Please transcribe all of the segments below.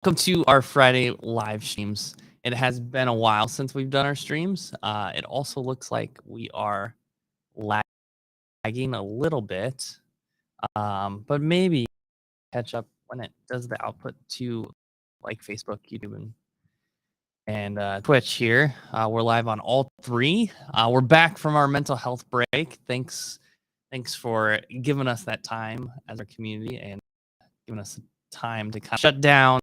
Welcome to our Friday live streams. It has been a while since we've done our streams. It also looks like we are lagging a little bit, but maybe catch up when it does the output to like Facebook, YouTube, and Twitch here. We're live on all three. We're back from our mental health break. Thanks for giving us that time as our community and giving us time to kind of shut down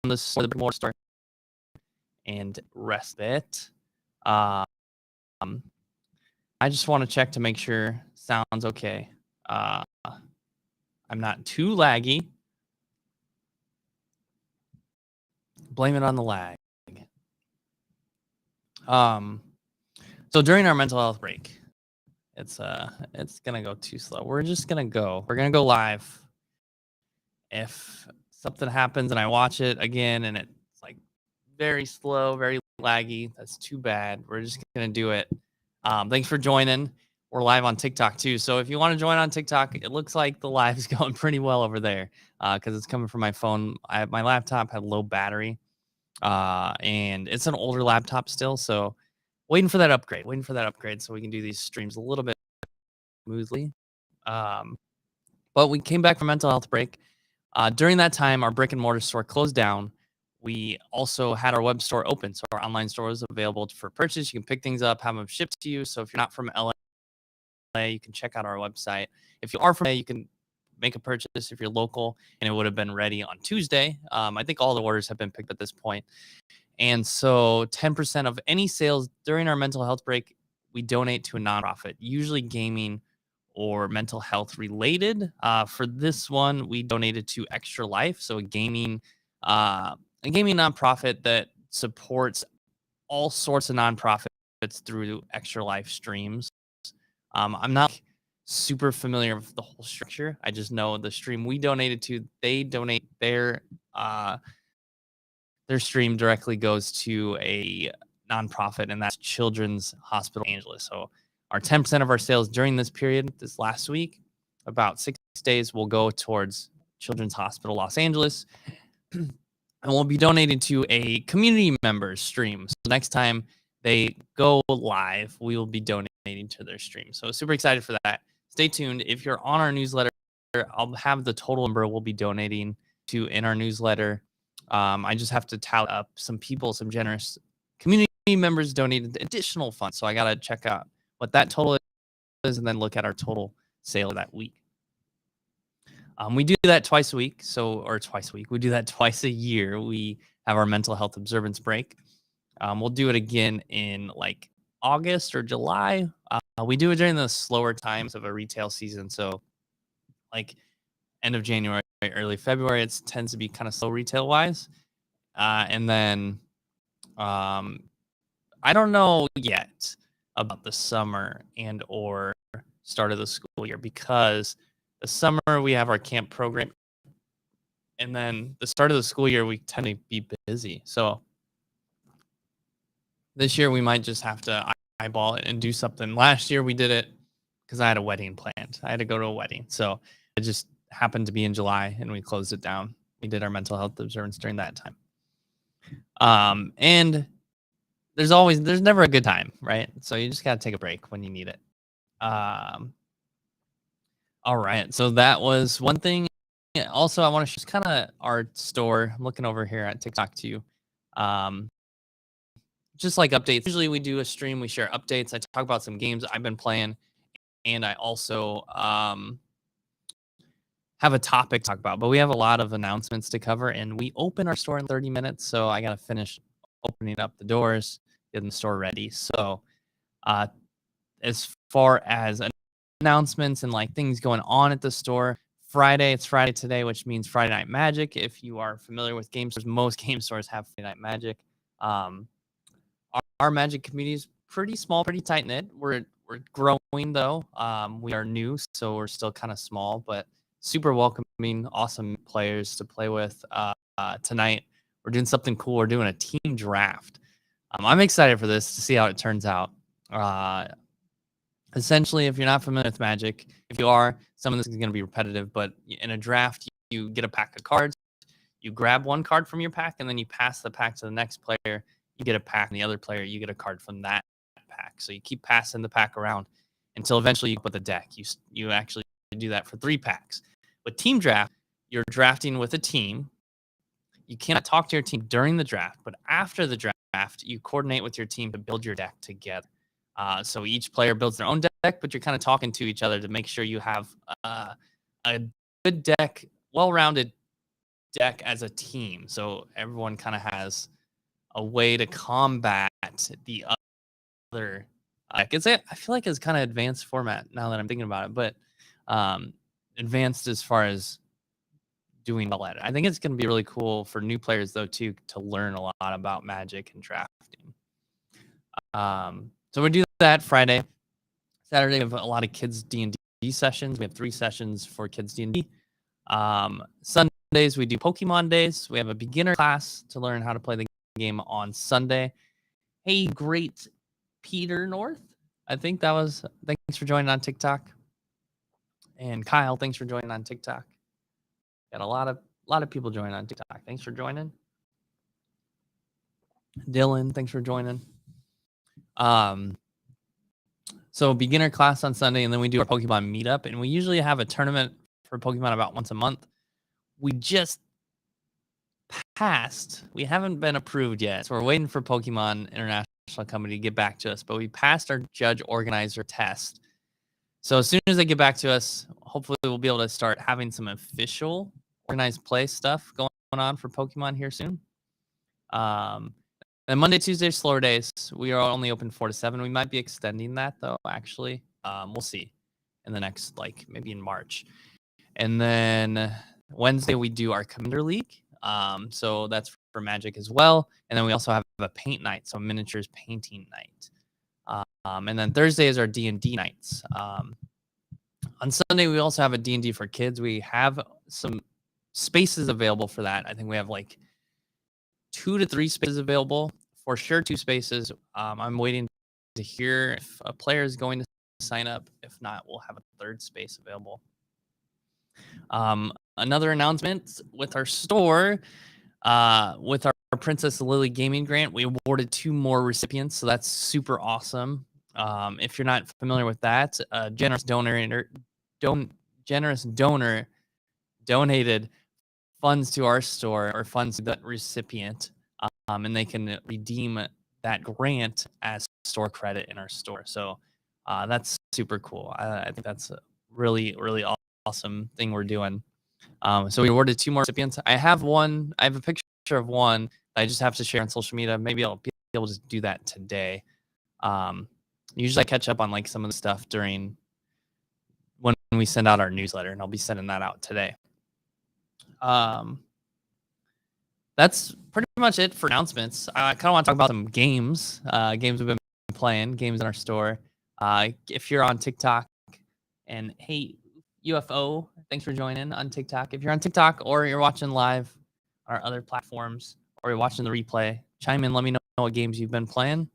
this the more store and rest it. I just want to check to make sure sounds okay. I'm not too laggy. Blame it on the lag. So during our mental health break, it's gonna go too slow. We're gonna go live. If something happens and I watch it again and it's like very slow, very laggy, that's too bad. We're just gonna do it. Thanks for joining. We're live on TikTok too. So if you want to join on TikTok, it looks like the live is going pretty well over there because it's coming from my phone. My laptop had low battery and it's an older laptop still. So waiting for that upgrade so we can do these streams a little bit smoothly. But we came back from mental health break. During that time, our brick and mortar store closed down. We also had our web store open. So our online store was available for purchase. You can pick things up, have them shipped to you. So if you're not from LA, you can check out our website. If you are from LA, you can make a purchase if you're local, and it would have been ready on Tuesday. I think all the orders have been picked at this point. And so 10% of any sales during our mental health break, we donate to a nonprofit, usually gaming or mental health related. For this one, we donated to Extra Life, so a gaming nonprofit that supports all sorts of nonprofits through Extra Life streams. I'm not super familiar with the whole structure. I just know the stream we donated to, they donate their stream directly goes to a nonprofit, and that's Children's Hospital Los Angeles. So our 10% of our sales during this period, this last week, about 6 days, will go towards Children's Hospital Los Angeles. And we'll be donating to a community members stream. So next time they go live, we will be donating to their stream. So super excited for that. Stay tuned. If you're on our newsletter, I'll have the total number we'll be donating to in our newsletter. I just have to tally up some generous community members donated additional funds. So I got to check out what that total is and then look at our total sale that week. We do that twice a week. We do that twice a year. We have our mental health observance break. We'll do it again in like August or July. We do it during the slower times of a retail season. So like end of January, early February, it tends to be kind of slow retail wise. And then I don't know yet about the summer and or start of the school year, because the summer we have our camp program, and then the start of the school year we tend to be busy. So this year we might just have to eyeball it and do something. Last year we did it because I had a wedding planned. I had to go to a wedding. So it just happened to be in July and we closed it down. We did our mental health observance during that time. And there's never a good time, right? So you just got to take a break when you need it. All right. So that was one thing. Also, I want to just kind of our store. I'm looking over here at TikTok too. Just like updates. Usually we do a stream, we share updates. I talk about some games I've been playing, and I also have a topic to talk about. But we have a lot of announcements to cover, and we open our store in 30 minutes. So I got to finish opening up the doors, getting the store ready. So as far as announcements and like things going on at the store, it's Friday today, which means Friday Night Magic. If you are familiar with game stores, most game stores have Friday Night Magic. Our Magic community is pretty small, pretty tight knit. We're growing though. We are new, so we're still kind of small, but super welcoming, awesome players to play with. Tonight we're doing something cool. We're doing a team draft. I'm excited for this to see how it turns out. Essentially, if you're not familiar with Magic, if you are, some of this is going to be repetitive, but in a draft, you get a pack of cards. You grab one card from your pack, and then you pass the pack to the next player. You get a pack, and the other player, you get a card from that pack. So you keep passing the pack around until eventually you put the deck. You actually do that for 3 packs. With team draft, you're drafting with a team. You cannot talk to your team during the draft, but after the draft, you coordinate with your team to build your deck together. So each player builds their own deck, but you're kind of talking to each other to make sure you have a good deck, well-rounded deck as a team. So everyone kind of has a way to combat the other deck. I feel like it's kind of advanced format now that I'm thinking about it, but advanced as far as doing all that. I think it's going to be really cool for new players though too to learn a lot about Magic and drafting. So we do that Friday. Saturday we have a lot of kids D&D sessions. We have 3 sessions for kids D&D. Sundays we do Pokemon days. We have a beginner class to learn how to play the game on Sunday. Hey, great Peter North. I think that was. Thanks for joining on TikTok. And Kyle, thanks for joining on TikTok. Got a lot of people joining on TikTok. Thanks for joining. Dylan, thanks for joining. So beginner class on Sunday, and then we do our Pokemon meetup, and we usually have a tournament for Pokemon about once a month. We just passed. We haven't been approved yet, so we're waiting for Pokemon International Company to get back to us. But we passed our judge organizer test. So as soon as they get back to us, hopefully we'll be able to start having some official organized play stuff going on for Pokemon here soon. And Monday, Tuesday, slower days. We are only open 4 to 7. We might be extending that though, actually. We'll see in the next, maybe in March. And then Wednesday we do our Commander League. So that's for Magic as well. And then we also have a paint night, so miniatures painting night. And then Thursday is our D&D nights. On Sunday, we also have a D&D for kids. We have some spaces available for that. I think we have 2 to 3 spaces available. For sure, 2 spaces. I'm waiting to hear if a player is going to sign up. If not, we'll have a 3rd space available. Another announcement with our store, with our Princess Lily Gaming Grant, we awarded 2 more recipients, so that's super awesome. If you're not familiar with that, a generous donor donated funds to our store, or funds to that recipient, and they can redeem that grant as store credit in our store. So that's super cool. I think that's a really, really awesome thing we're doing. So we awarded 2 more recipients. I have a picture of one that I just have to share on social media. Maybe I'll be able to do that today. Usually I catch up on some of the stuff during when we send out our newsletter, and I'll be sending that out today. That's pretty much it for announcements. I kind of want to talk about some games we've been playing, games in our store. If you're on TikTok, and hey, UFO, thanks for joining on TikTok. If you're on TikTok or you're watching live on our other platforms, or you're watching the replay, chime in. Let me know what games you've been playing.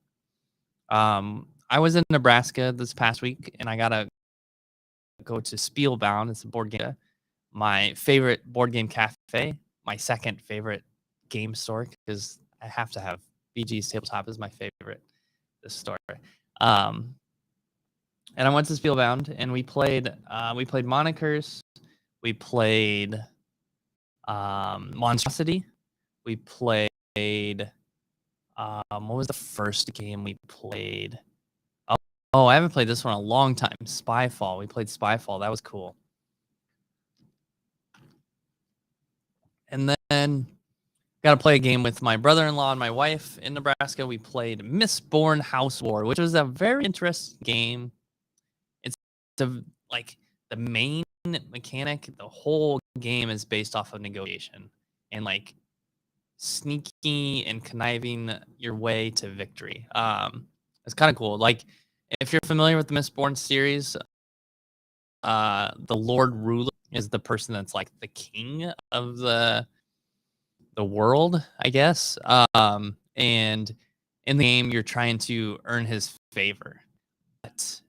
I was in Nebraska this past week, and I got to go to Spielbound. It's a board game. My favorite board game cafe. My second favorite game store, because I have to have BG's Tabletop is my favorite this store. And I went to Spielbound, and we played Monikers, we played Monstrosity, we played what was the first game we played? Oh, I haven't played this one in a long time. Spyfall. We played Spyfall. That was cool. And then got to play a game with my brother-in-law and my wife in Nebraska. We played Mistborn House War, which was a very interesting game. It's the main mechanic. The whole game is based off of negotiation and sneaky and conniving your way to victory. It's kind of cool. If you're familiar with the Mistborn series, the Lord Ruler is the person that's the king of the world, I guess. And in the game, you're trying to earn his favor. But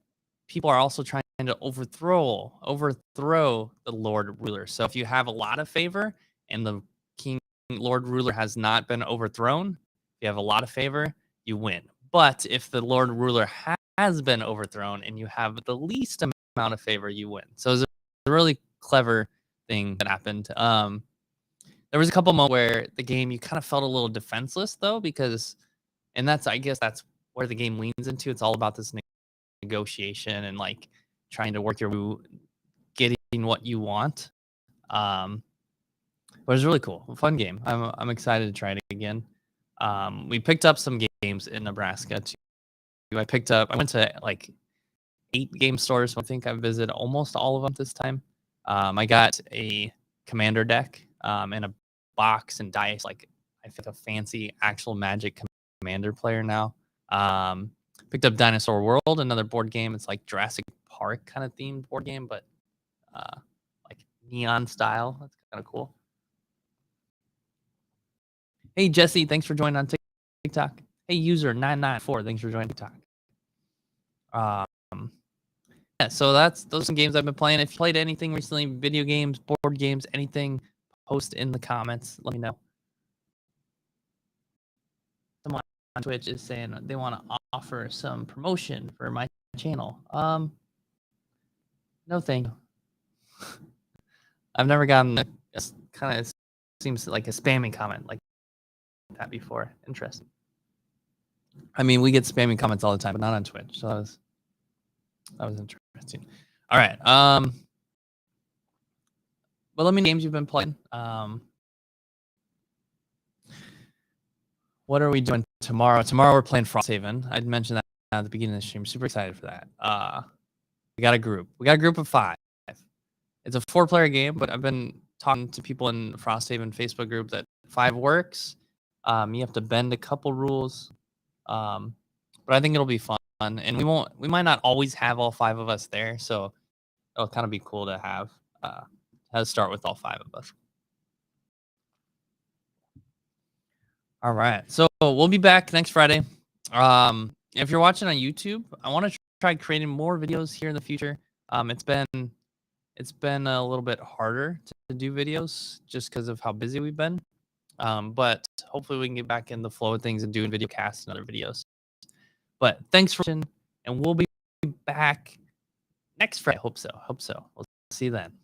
people are also trying to overthrow the Lord Ruler. So if you have a lot of favor and the king Lord Ruler has not been overthrown, if you have a lot of favor, you win. But if the Lord Ruler has been overthrown and you have the least amount of favor, you win. So it's a really clever thing that happened. There was a couple moments where the game you kind of felt a little defenseless though, because, and I guess that's where the game leans into. It's all about this negotiation and like trying to work your getting what you want. But it's really cool, fun game. I'm excited to try it again. We picked up some games in Nebraska too. I went to like 8 game stores. So I think I visited almost all of them this time. I got a commander deck and a box and dice. Like I think a fancy actual Magic commander player now. Picked up Dinosaur World, another board game. It's like Jurassic Park kind of themed board game, but like neon style. That's kind of cool. Hey Jesse, thanks for joining on TikTok. Hey user 994, thanks for joining TikTok. Yeah, so those are some games I've been playing. If you played anything recently, video games, board games, anything, post in the comments. Let me know. Someone on Twitch is saying they want to offer some promotion for my channel. No thank you. I've never gotten a kind of seems like a spamming comment like that before. Interesting. I mean, we get spamming comments all the time, but not on Twitch. So that was interesting. All right. Well, let me know games you've been playing. What are we doing tomorrow? Tomorrow we're playing Frosthaven. I'd mentioned that at the beginning of the stream. Super excited for that. We got a group. We got a group of 5. It's a 4-player game, but I've been talking to people in the Frosthaven Facebook group that 5 works. You have to bend a couple rules, but I think it'll be fun. And we might not always have all 5 of us there, so it'll kind of be cool to have start with all 5 of us. All right, so we'll be back next Friday. If you're watching on YouTube, I want to try creating more videos here in the future. It's been a little bit harder to do videos just because of how busy we've been. But hopefully we can get back in the flow of things and doing video casts and other videos. But thanks for watching, and we'll be back next Friday. Hope so. We'll see you then.